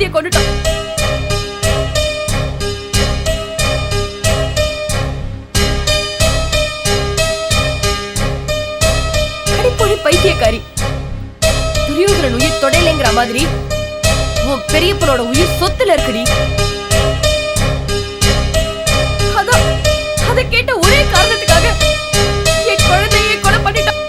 குழந்தைய கொண்டுட்டான். அடிப்பொழி பைத்தியக்காரி. துரியோதனன் உயிர் தொடையிலங்கிற மாதிரி உன் பெரியப்பனோட உயிர் சொத்துல இருக்குடி. அதான் அதை கேட்ட ஒரே காரணத்துக்காக என் குழந்தையை கொலை பண்ணிட்டான்.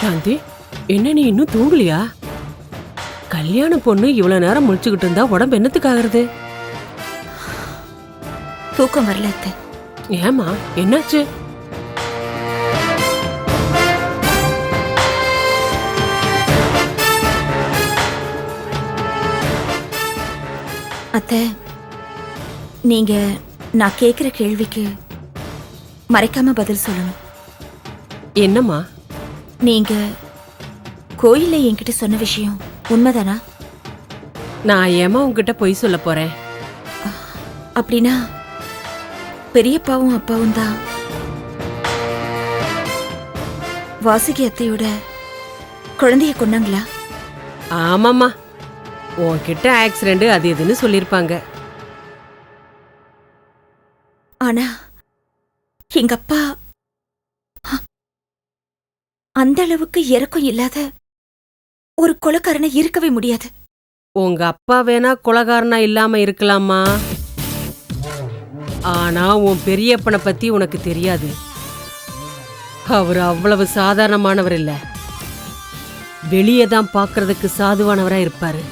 காந்தி, என்ன நீ இன்னும் தூங்கலையா? கல்யாண பொண்ணு இவ்வளவு நேரம் முழிச்சுக்கிட்டு இருந்தா உடம்பு என்னத்துக்கு ஆகுறது? தூக்கம் வரல அத்தை. ஏமா, என்னாச்சு? அத்தை, நீங்க நான் கேக்குற கேள்விக்கு மறைக்காம பதில் சொல்லணும். என்னம்மா? நீங்க கோயில்ல என்கிட்ட சொன்ன விஷயம் உண்மைதானா? நான் ஏமா உங்ககிட்ட பொய் சொல்ல போறேன்? அப்படின்னா பெரியப்பாவும் அப்பாவும் தான் வாசுகி அத்தையோட குழந்தைய கொண்டாங்களா? ஆமாம்மா, உன்கிட்ட ஆக்சிடென்ட் அது இதுன்னு சொல்லிருப்பாங்க. ஆனா எங்க அப்பா அந்த அளவுக்கு இறக்கம் இல்லாத ஒரு கொலைக்காரனை இருக்கவே முடியாது. உங்க அப்பா வேணா கொலைகாரனா இல்லாம இருக்கலாமா, ஆனா உன் பெரியப்பனை பத்தி உனக்கு தெரியாது. அவர் அவ்வளவு சாதாரணமானவர் இல்ல. வெளியே தான் பாக்குறதுக்கு சாதுவானவரா இருப்பாரு.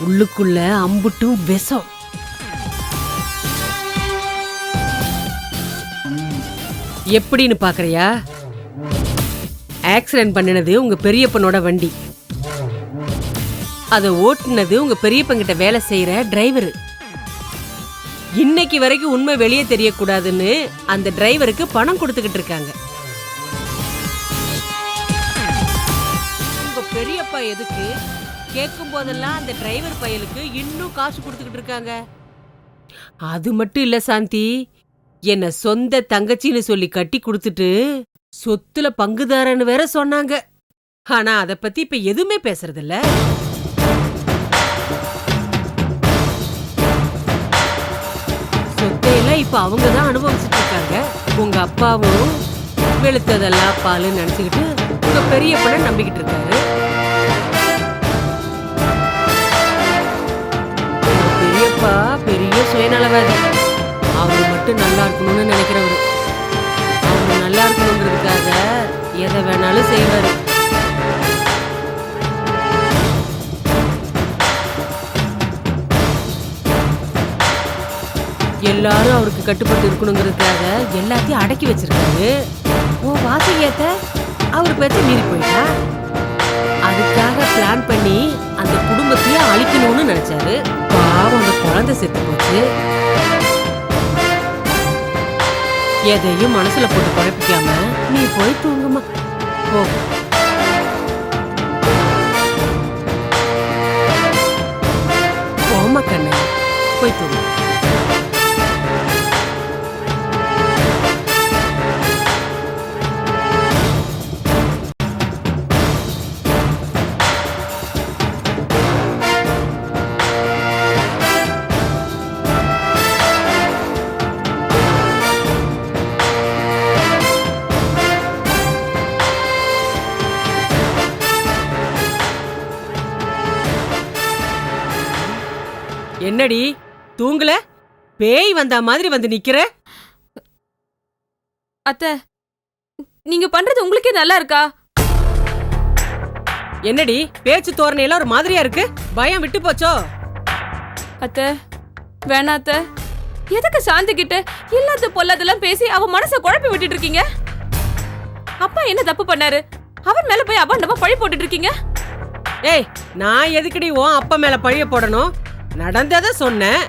உள்ளுக்குள்ள அம்புட்டும் விஷம். எப்படின்னு பாக்குறியா? ஆக்சிடென்ட் பண்ணினது உங்க பெரியப்பனோட வண்டி. அதை ஓட்டுனது உங்க பெரியப்பங்கிட்ட வேலை செய்யற டிரைவர். இன்னைக்கு வரைக்கும் உண்மை வெளியே தெரியக்கூடாதுன்னு அந்த டிரைவருக்கு பணம் கொடுத்துக்கிட்டு இருக்காங்க. உங்க பெரியப்பா எதுக்கு கேட்கும் போதெல்லாம் அந்த டிரைவர் பயலுக்கு இன்னும் காசு கொடுத்துக்கிட்டு இருக்காங்க. அது மட்டும் இல்ல சாந்தி, என்ன சொந்த தங்கச்சின்னு சொல்லி கட்டி கொடுத்துட்டு சொத்துல பங்குதாரன்னு வேற சொன்னாங்க. ஆனா அத பத்தி இப்ப எதுவுமே பேசுறது இல்ல. சொத்தையெல்லாம் இப்ப அவங்கதான் அனுபவிச்சுட்டு இருக்காங்க. உங்க அப்பாவும் வெளுத்ததெல்லாம் பாலுன்னு நினைச்சுக்கிட்டு உங்க பெரியப்பனை நம்பிக்கிட்டு இருக்காரு. பெரியப்பா பெரிய சுயநலவாதி. அவரு மட்டும் நல்லா இருக்கணும்னு நினைக்கிறவரு. அவரு நல்லா இருக்கணுங்கிறதுக்காக எதை வேணாலும் செய்வாரு. எல்லாரும் அவருக்கு கட்டுப்பட்டு இருக்கணுங்கிறதுக்காக எல்லாத்தையும் அடக்கி வச்சிருக்காரு. ஓ வாசகியத்த அவரு பேச்ச மீறி போயிட்டா. அதுக்காக பிளான் பண்ணி அந்த குடும்பத்தையே அழிக்கணும்னு நினைச்சாரு. பாவம், அந்த குழந்தை செத்து போச்சு. எதையும் மனசுல போட்டு குழப்பிக்காம நீ போய் தூங்குமா. போ. என்னடி தூங்கல? பேய் வந்த மாதிரி வந்து நிக்கிற. அத்தை, நீங்க பண்றது உங்களுக்கே நல்லா இருக்கா? என்னடி பேச்சு தோரணையெல்லாம் ஒரு மாதிரியா இருக்கு? பயம் விட்டு போச்சோ? அத்தை வேணா அத்தை, எதுக்கு சாந்தி கிட்ட இல்லாத பொல்லாதெல்லாம் பேசி அவ மனசை குழப்பி விட்டுட்டு இருக்கீங்க? அப்பா என்ன தப்பு பண்ணாரு? அவன் மேல போய் அபாண்டமா பழி போட்டுட்டு இருக்கீங்க. ஏய், நான் எதுக்குடி உன் அப்பா மேல பழிய போடணும்? நடந்தத சொன்னேன்.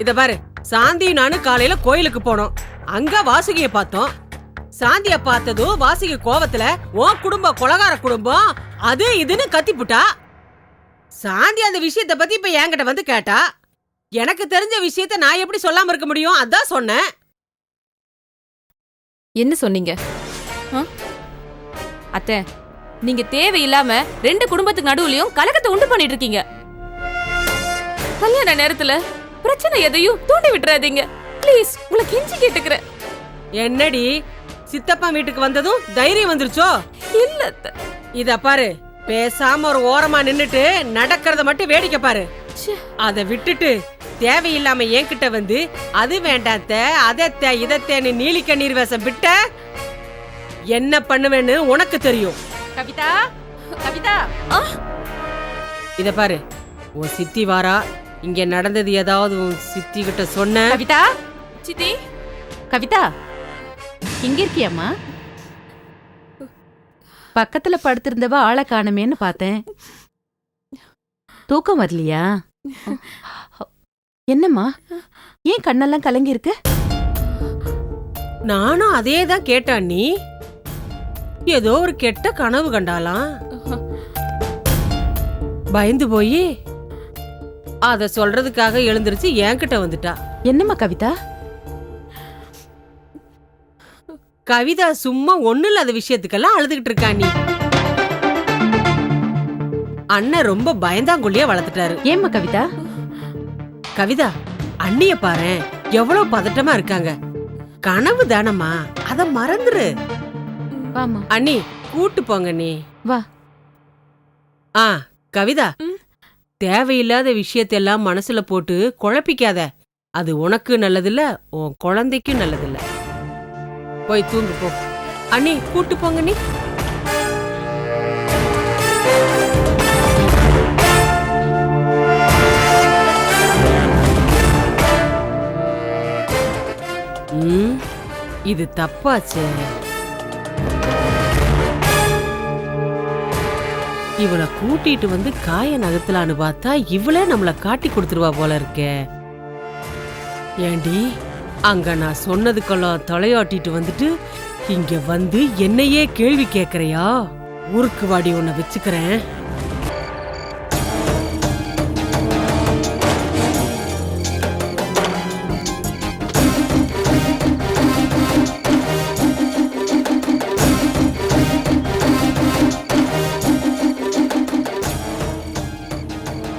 இத பாரு, சாந்தி நானும் காலையில கோயிலுக்கு போனோம். அங்க வாசுகிய பார்த்தோம். சாந்திய பார்த்ததும் வாசுகி கோவத்துல உன் குடும்பம் கொலகார குடும்பம் அது இதுன்னு கத்திப்புட்டா. சாந்தி அந்த விஷயத்த பத்தி இப்ப என்கிட்ட வந்து கேட்டா. எனக்கு தெரிஞ்ச விஷயத்த நான் எப்படி சொல்லாம இருக்க முடியும்? அதான் சொன்னேன். என்ன சொன்னீங்க? அத்தை, நீங்க தேவையில்லாம ரெண்டு குடும்பத்துக்கு நடுவுலயும் கலக்கத்தை உண்டு பண்ணிட்டு இருக்கீங்க. கல்யாண நேரத்துல பிரச்சனை எதையும் தூண்டி விட்டுறாதீங்க ப்ளீஸ். உங்களை கெஞ்சி கேட்டுக்கிறேன். என்னடி சித்தப்பா வீட்டுக்கு வந்ததும் தைரியம் வந்துருச்சோ? இல்ல அத்தை. இத பாரு, பேசாம ஒரு ஓரமா நின்னுட்டு நடக்கிறத மட்டும் வேடிக்கை பாரு. அத விட்டுட்டு தேவையில்லாம என்கிட்ட வந்து அது வேண்டாத்த அதத்த இதத்தேன்னு நீலி கண்ணீர் வேஷம் விட்ட என்ன பண்ணுவேன்னு உனக்கு தெரியும். கவிதா, கவிதா, இத பாரு, உன் சித்தி வாரா. இங்க நடந்தது ஏதாவது உன் சித்தி கிட்ட சொன்ன? கவிதா, சித்தி, கவிதா, இங்க இருக்கியாம்மா? பக்கத்துல படுத்திருந்தவ ஆளை காணுமேன்னு பார்த்தேன். தூக்கம் வரலையா? என்னம்மா, ஏன் கண்ணெல்லாம் கலங்கி இருக்கு? நானும் அதே தான் கேட்டான். நீ ஏதோ ஒரு கெட்ட கனவு கண்டாலாம். பயந்து போய் அத சொல்றதுக்காக எழுந்திருச்சு என்கிட்ட வந்துட்டா. என்னம்மா கவிதா? கவிதா சும்மா ஒண்ணு இல்லாத விஷயத்துக்கெல்லாம் அழுதுகிட்டு இருக்கா. நீ அண்ணன் ரொம்ப பயந்தாங்குள்ளியா வளர்த்துட்டாரு. ஏம்மா கவிதா? கவிதா, அண்ணிய பாரு, எவ்வளவு பதட்டமா இருக்காங்க. கனவு தானம்மா, அத மறந்துரு. வாமா. அண்ணி கூட்டு போங்க. நீ வா. கவிதா, தேவையில்லாத விஷயத்தெல்லாம் மனசுல போட்டு குழப்பிக்காத. அது உனக்கு நல்லதில்ல, உன் குழந்தைக்கும் நல்லதில்ல. போய் தூங்கு போ. அண்ணி கூட்டு போங்க. நீ இது தப்பாச்சே. இவளை கூட்டிட்டு வந்து காய நகத்தலான்னு பார்த்தா இவளே நம்மள காட்டி கொடுத்துருவா போல இருக்கே. ஏண்டி, அங்க நான் சொன்னதுக்கெல்லாம் தலையாட்டிட்டு வந்துட்டு இங்க வந்து என்னையே கேள்வி கேக்குறியா? ஊருக்கு வாடி உன்னை வச்சுக்கிறேன்.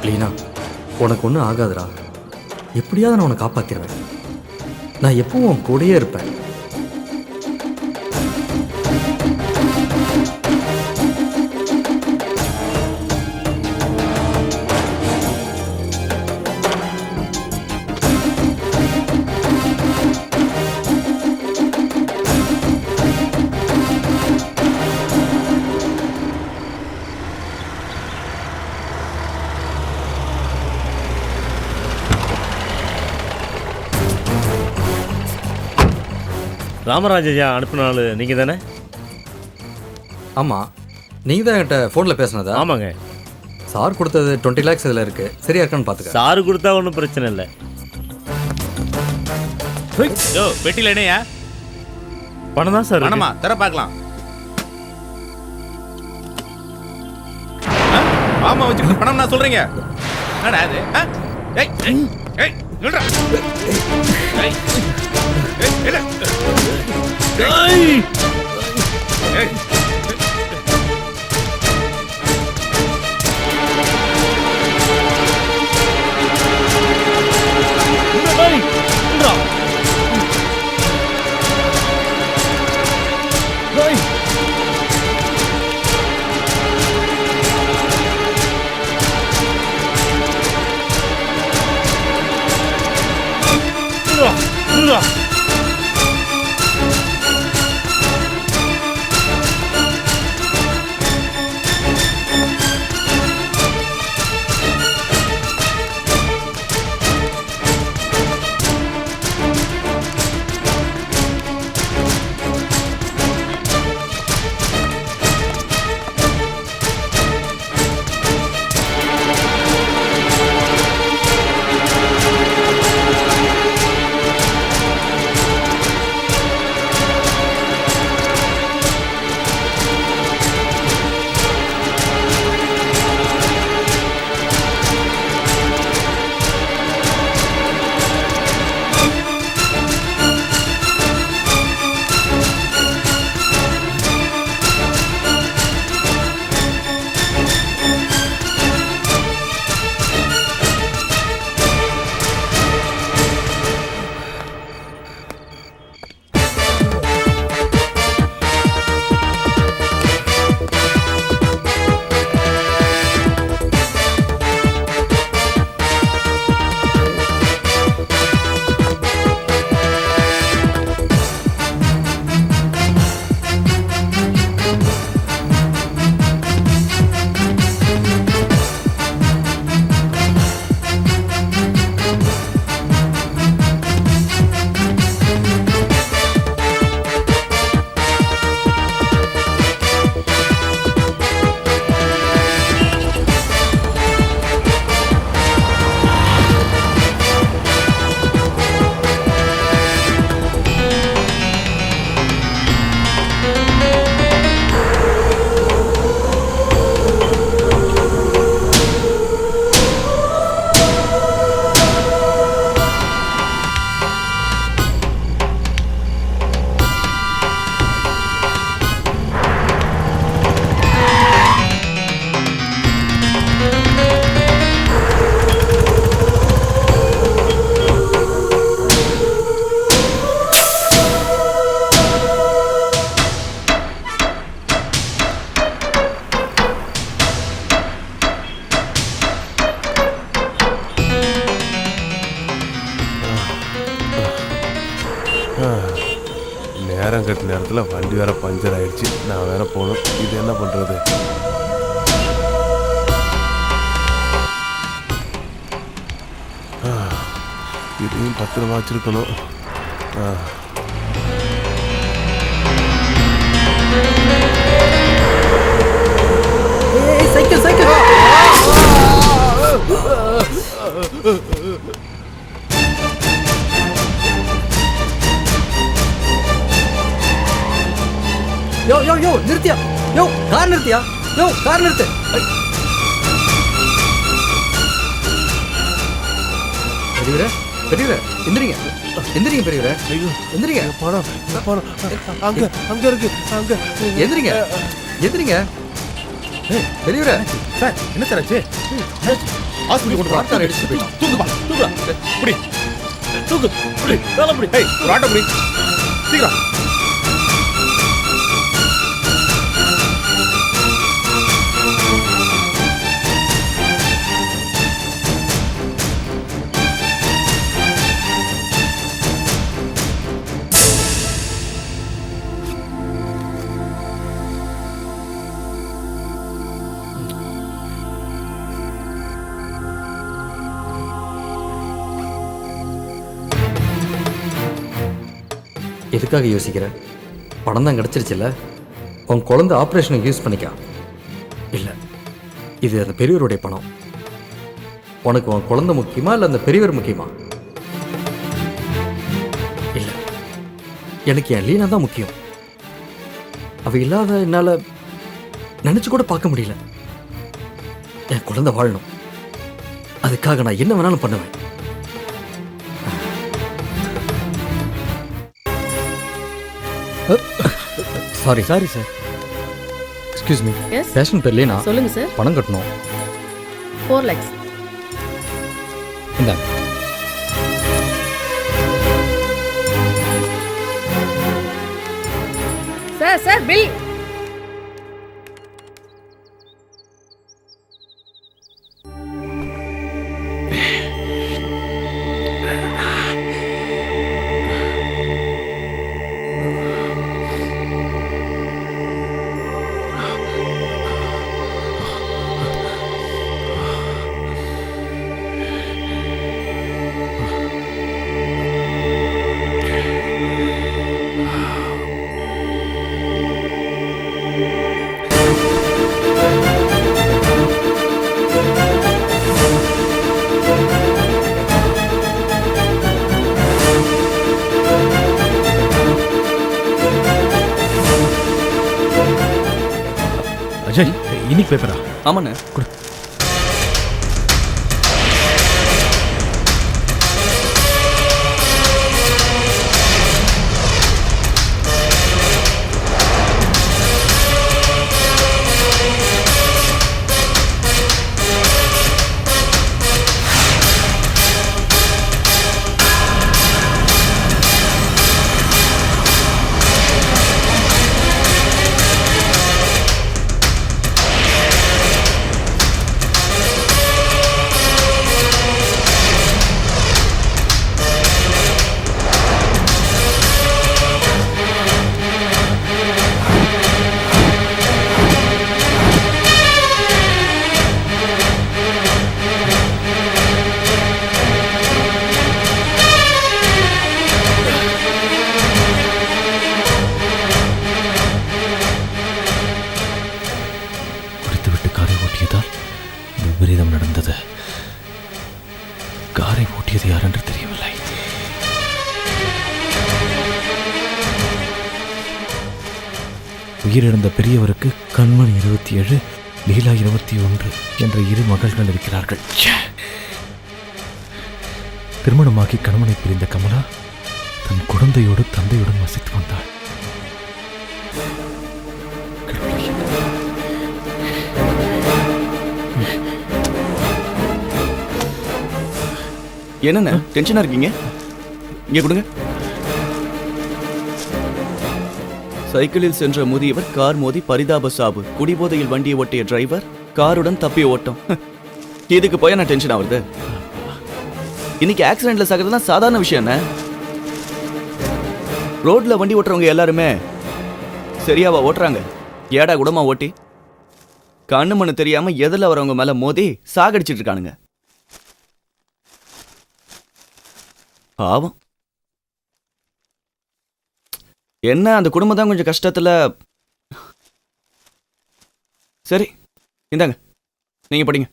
லீனா, உனக்கு ஒன்றும் ஆகாதுடா. எப்படியாவது நான் உன்னை காப்பாத்திடுவேன். நான் எப்பவும் உன் கூடயே இருப்பேன். ராமராஜையா அனுப்பின ஆளு நீங்கள் தானே? ஆமாம், நீங்கள் தான் என்கிட்ட ஃபோனில் பேசினதா? ஆமாங்க. சார் கொடுத்தது 20 lakhs இதில் இருக்குது. சரியா இருக்கான்னு பார்த்துக்க. சாரு கொடுத்தா ஒன்றும் பிரச்சனை இல்லை. பெட்டியில் என்னையா பணம் தான் சார். பணமா? தர பார்க்கலாம். ஆமா வச்சுக்கிட்டு பணம் நான் சொல்றீங்க. என்னடா அது? ஏய் ஏய் ஏய் நில்றா. ஏய் ஏய் இல்ல. ஏய் ஏய் நேரத்தில் வண்டி வேற பஞ்சர் ஆயிடுச்சு. நான் வேற போகணும். இது என்ன பண்ணுறது? இதையும் பத்திரமா வச்சிருக்கணும். சைக்கிள் சைக்கிள் யோ யோ யோ நிறுத்தியா? யோ கார் நிறுத்தியா? யோ கார் நிறுத்து. பெரியவரே பெரியவரே எந்திரிங்க எந்திரிங்க பெரியவரே எந்திரிங்க. பணம் பணம் அங்க அங்க இருக்கு. அங்க எந்திரிங்க எந்திரிங்க. பெரியவரே சார் என்ன சார் ஆச்சு? ஹாஸ்பிட்டல் கொண்டு வா. கார் அடிச்சு போயிட்டான். தூக்குப்பா தூக்குடா. புடி தூக்கு புடி வேலை புடி. ஏய் ஒரு ஆட்டோ புடி சீக்கிரம். எதுக்காக யோசிக்கிற? பணம் தான் கிடச்சிருச்சுல்ல, உன் குழந்தை ஆப்ரேஷனுக்கு யூஸ் பண்ணிக்கா. இல்லை, இது அந்த பெரியவருடைய பணம். உனக்கு உன் குழந்தை முக்கியமா இல்லை அந்த பெரியவர் முக்கியமா? இல்லை, எனக்கு என் லீனா தான் முக்கியம். அவ இல்லாத என்னால் நினச்சி கூட பார்க்க முடியல. என் குழந்தை வாழணும், அதுக்காக நான் என்ன வேணாலும் பண்ணுவேன். Sorry sorry sir. Excuse me, Yes. Patient பேர் லீனா. சொல்லுங்க சார். பணம் கட்டணும். 4 lakhs. இந்தாங்க. Sir bill. அஜய் இன்னைக்கு பேப்பரா? ஆமாண்ணே. விபரீதம் நடந்தது. காரை ஓட்டியது யார் என்று தெரியவில்லை. உயிரிழந்த பெரியவருக்கு கண்மணி 27, லீலா 21 என்ற 2 மகள்கள் இருக்கிறார்கள். திருமணமாகி கணவனை பிரிந்த கமலா தன் குழந்தையோடு தந்தையுடன் வசித்து வந்தாள். என்னண்ணே டென்ஷனா இருக்கீங்க? இங்க கொடுங்க. சைக்கிளில் சென்ற முதியவர் கார் மோதி பரிதாப சாவு. குடிபோதையில் வண்டியை ஓட்டிய டிரைவர் காருடன் தப்பி ஓட்டம். இதுக்கு போய் நான் டென்ஷன் ஆகுது. இன்னைக்கு ஆக்சிடென்ட்ல சாகிறதுலாம் சாதாரண விஷயம். ரோட்ல வண்டி ஓட்டுறவங்க எல்லாருமே சரியாவா ஓட்டுறாங்க? ஏடா கூடமா ஓட்டி கண்ணு மண்ணு தெரியாம எதில் வரவங்க மேல மோதி சாகடிச்சிட்டு இருக்கானுங்க. பாவம். என்ன அந்த குடும்பம் தான் கொஞ்சம் கஷ்டத்துல. சரி இந்தாங்க, நீங்க படிங்க.